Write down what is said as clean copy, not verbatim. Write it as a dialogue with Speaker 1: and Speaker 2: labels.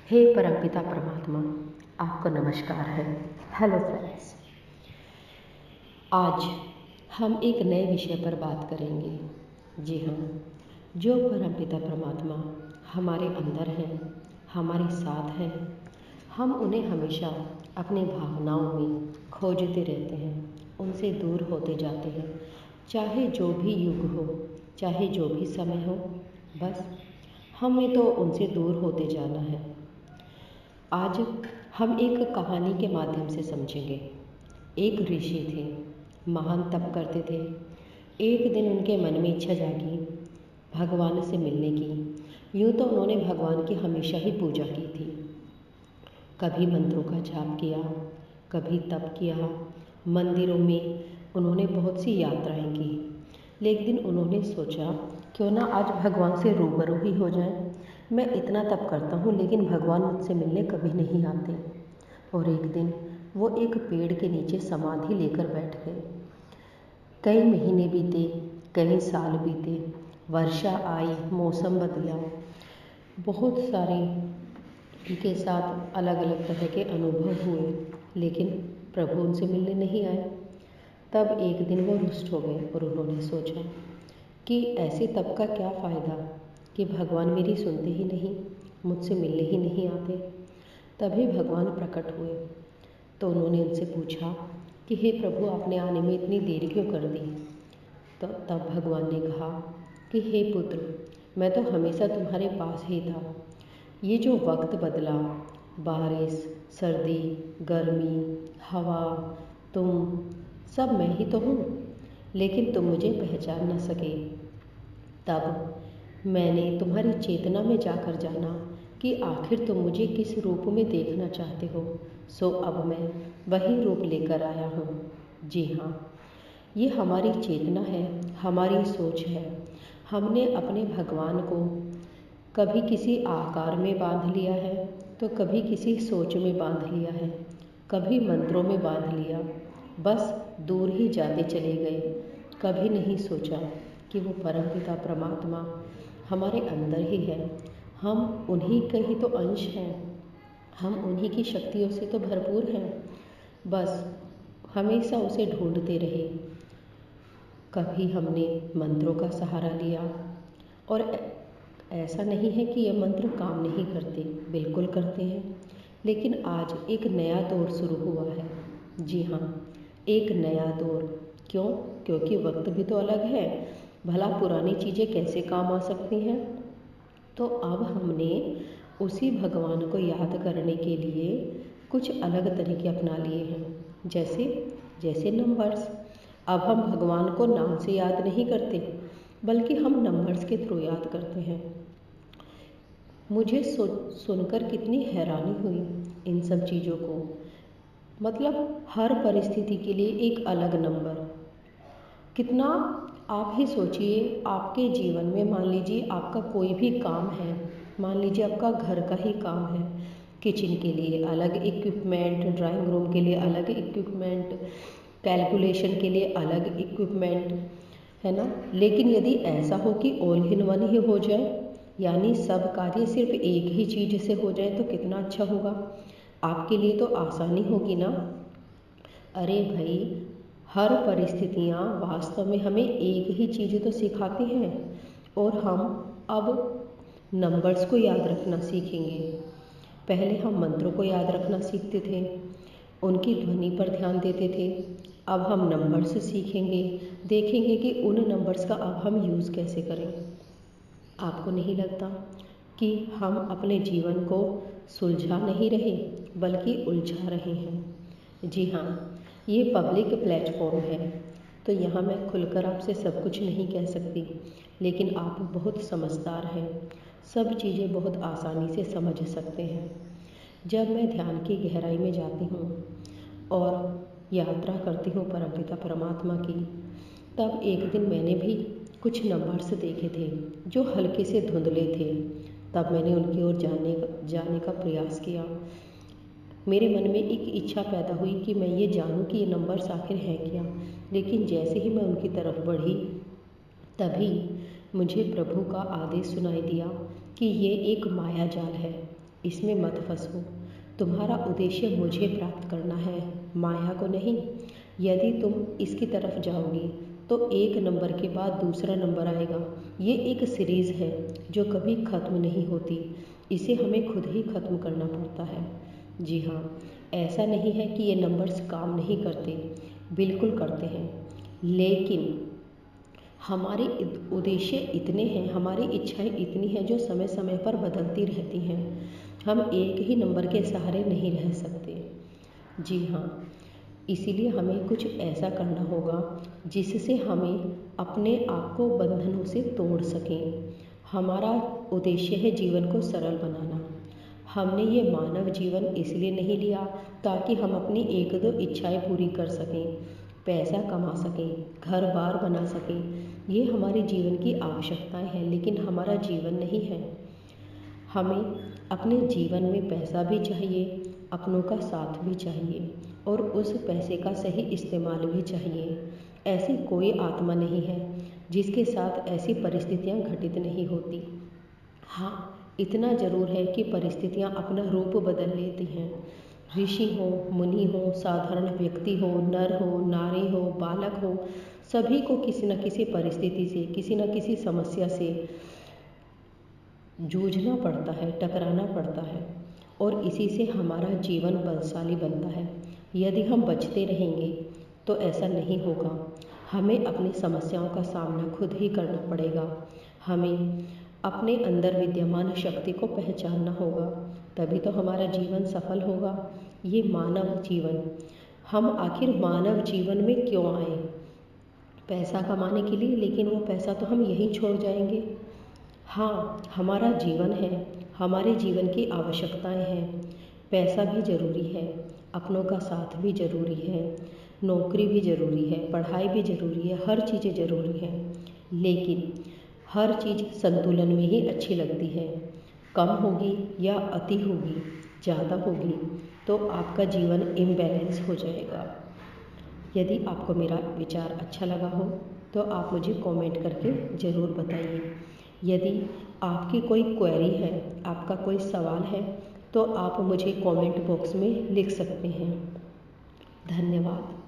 Speaker 1: हे परमपिता परमात्मा, आपको नमस्कार है। हेलो फ्रेंड्स, आज हम एक नए विषय पर बात करेंगे। जी हाँ, जो परमपिता परमात्मा हमारे अंदर हैं, हमारे साथ हैं, हम उन्हें हमेशा अपनी भावनाओं में खोजते रहते हैं, उनसे दूर होते जाते हैं। चाहे जो भी युग हो, चाहे जो भी समय हो, बस हमें तो उनसे दूर होते जाना है। आज हम एक कहानी के माध्यम से समझेंगे। एक ऋषि थे, महान तप करते थे। एक दिन उनके मन में इच्छा जागी भगवान से मिलने की। यूँ तो उन्होंने भगवान की हमेशा ही पूजा की थी, कभी मंत्रों का जाप किया, कभी तप किया, मंदिरों में उन्होंने बहुत सी यात्राएं की। लेकिन उन्होंने सोचा क्यों ना आज भगवान से रूबरू ही हो जाए। मैं इतना तप करता हूँ लेकिन भगवान मुझसे मिलने कभी नहीं आते। और एक दिन वो एक पेड़ के नीचे समाधि लेकर बैठ गए। कई महीने बीते, कई साल बीते, वर्षा आई, मौसम बदला, बहुत सारे उनके साथ अलग अलग तरह के अनुभव हुए, लेकिन प्रभु उनसे मिलने नहीं आए। तब एक दिन वो रुष्ट हो गए और उन्होंने सोचा कि ऐसे तप का क्या फ़ायदा कि भगवान मेरी सुनते ही नहीं, मुझसे मिलने ही नहीं आते। तभी भगवान प्रकट हुए तो उन्होंने उनसे पूछा कि हे प्रभु, आपने आने में इतनी देर क्यों कर दी। तो तब भगवान ने कहा कि हे पुत्र, मैं तो हमेशा तुम्हारे पास ही था। ये जो वक्त बदला, बारिश, सर्दी, गर्मी, हवा, तुम, सब मैं ही तो हूँ, लेकिन तुम मुझे पहचान न सके। तब मैंने तुम्हारी चेतना में जाकर जाना कि आखिर तुम मुझे किस रूप में देखना चाहते हो। सो अब मैं वही रूप लेकर आया हूँ। जी हाँ, ये हमारी चेतना है, हमारी सोच है। हमने अपने भगवान को कभी किसी आकार में बांध लिया है, तो कभी किसी सोच में बांध लिया है, कभी मंत्रों में बांध लिया। बस दूर ही जाते चले गए। कभी नहीं सोचा कि वो परमपिता परमात्मा हमारे अंदर ही है। हम उन्हीं के ही तो अंश हैं, हम उन्हीं की शक्तियों से तो भरपूर हैं। बस हमेशा उसे ढूंढते रहे। कभी हमने मंत्रों का सहारा लिया, और ऐसा नहीं है कि ये मंत्र काम नहीं करते, बिल्कुल करते हैं। लेकिन आज एक नया दौर शुरू हुआ है। जी हाँ, एक नया दौर। क्यों? क्योंकि वक्त भी तो अलग है। भला पुरानी चीज़ें कैसे काम आ सकती हैं। तो अब हमने उसी भगवान को याद करने के लिए कुछ अलग तरीके अपना लिए हैं। जैसे नंबर्स। अब हम भगवान को नाम से याद नहीं करते, बल्कि हम नंबर्स के थ्रू याद करते हैं। मुझे सुनकर कितनी हैरानी हुई इन सब चीज़ों को। मतलब हर परिस्थिति के लिए एक अलग नंबर। कितना, आप ही सोचिए, आपके जीवन में मान लीजिए आपका कोई भी काम है, मान लीजिए आपका घर का ही काम है, किचन के लिए अलग इक्विपमेंट, ड्राइंग रूम के लिए अलग इक्विपमेंट, कैलकुलेशन के लिए अलग इक्विपमेंट, है ना। लेकिन यदि ऐसा हो कि ऑल इन वन ही हो जाए, यानी सब कार्य सिर्फ एक ही चीज़ से हो जाए, तो कितना अच्छा होगा। आपके लिए तो आसानी होगी ना। अरे भाई, हर परिस्थितियाँ वास्तव में हमें एक ही चीज़ तो सिखाती हैं, और हम अब नंबर्स को याद रखना सीखेंगे। पहले हम मंत्रों को याद रखना सीखते थे, उनकी ध्वनि पर ध्यान देते थे। अब हम नंबर्स सीखेंगे, देखेंगे कि उन नंबर्स का अब हम यूज़ कैसे करें। आपको नहीं लगता कि हम अपने जीवन को सुलझा नहीं रहे, बल्कि उलझा रहे हैं। जी हाँ, ये पब्लिक प्लेटफॉर्म है, तो यहाँ मैं खुलकर आपसे सब कुछ नहीं कह सकती, लेकिन आप बहुत समझदार हैं, सब चीज़ें बहुत आसानी से समझ सकते हैं। जब मैं ध्यान की गहराई में जाती हूँ और यात्रा करती हूँ परमपिता परमात्मा की, तब एक दिन मैंने भी कुछ नंबर्स देखे थे जो हल्के से धुंधले थे। तब मैंने उनकी ओर जाने का प्रयास किया। मेरे मन में एक इच्छा पैदा हुई कि मैं ये जानूं कि ये नंबर्स आखिर हैं क्या। लेकिन जैसे ही मैं उनकी तरफ बढ़ी, तभी मुझे प्रभु का आदेश सुनाई दिया कि ये एक माया जाल है, इसमें मत फंसो। तुम्हारा उद्देश्य मुझे प्राप्त करना है, माया को नहीं। यदि तुम इसकी तरफ जाओगी तो एक नंबर के बाद दूसरा नंबर आएगा। ये एक सीरीज़ है जो कभी ख़त्म नहीं होती। इसे हमें खुद ही ख़त्म करना पड़ता है। जी हाँ, ऐसा नहीं है कि ये नंबर्स काम नहीं करते, बिल्कुल करते हैं, लेकिन हमारे उद्देश्य इतने हैं, हमारी इच्छाएं इतनी हैं जो समय समय पर बदलती रहती हैं। हम एक ही नंबर के सहारे नहीं रह सकते। जी हाँ, इसीलिए हमें कुछ ऐसा करना होगा जिससे हमें अपने आप को बंधनों से तोड़ सकें। हमारा उद्देश्य है जीवन को सरल बनाना। हमने ये मानव जीवन इसलिए नहीं लिया ताकि हम अपनी एक दो इच्छाएं पूरी कर सकें, पैसा कमा सकें, घर बार बना सकें। ये हमारे जीवन की आवश्यकताएं हैं, लेकिन हमारा जीवन नहीं है। हमें अपने जीवन में पैसा भी चाहिए, अपनों का साथ भी चाहिए और उस पैसे का सही इस्तेमाल भी चाहिए। ऐसी कोई आत्मा नहीं है जिसके साथ ऐसी परिस्थितियां घटित नहीं होती। हाँ, इतना ज़रूर है कि परिस्थितियां अपना रूप बदल लेती हैं। ऋषि हो, मुनि हो, साधारण व्यक्ति हो, नर हो, नारी हो, बालक हो, सभी को किसी न किसी परिस्थिति से, किसी न किसी समस्या से जूझना पड़ता है, टकराना पड़ता है और इसी से हमारा जीवन बलशाली बनता है। यदि हम बचते रहेंगे तो ऐसा नहीं होगा। हमें अपनी समस्याओं का सामना खुद ही करना पड़ेगा। हमें अपने अंदर विद्यमान शक्ति को पहचानना होगा, तभी तो हमारा जीवन सफल होगा। ये मानव जीवन, हम आखिर मानव जीवन में क्यों आए? पैसा कमाने के लिए, लेकिन वो पैसा तो हम यहीं छोड़ जाएंगे। हाँ, हमारा जीवन है, हमारे जीवन की आवश्यकताएं हैं। पैसा भी ज़रूरी है, अपनों का साथ भी ज़रूरी है, नौकरी भी ज़रूरी है, पढ़ाई भी ज़रूरी है, हर चीज़ें ज़रूरी हैं, लेकिन हर चीज़ संतुलन में ही अच्छी लगती है। कम होगी या अति होगी, ज़्यादा होगी तो आपका जीवन इम्बैलेंस हो जाएगा। यदि आपको मेरा विचार अच्छा लगा हो तो आप मुझे कमेंट करके ज़रूर बताइए। यदि आपकी कोई क्वेरी है, आपका कोई सवाल है तो आप मुझे कमेंट बॉक्स में लिख सकते हैं। धन्यवाद।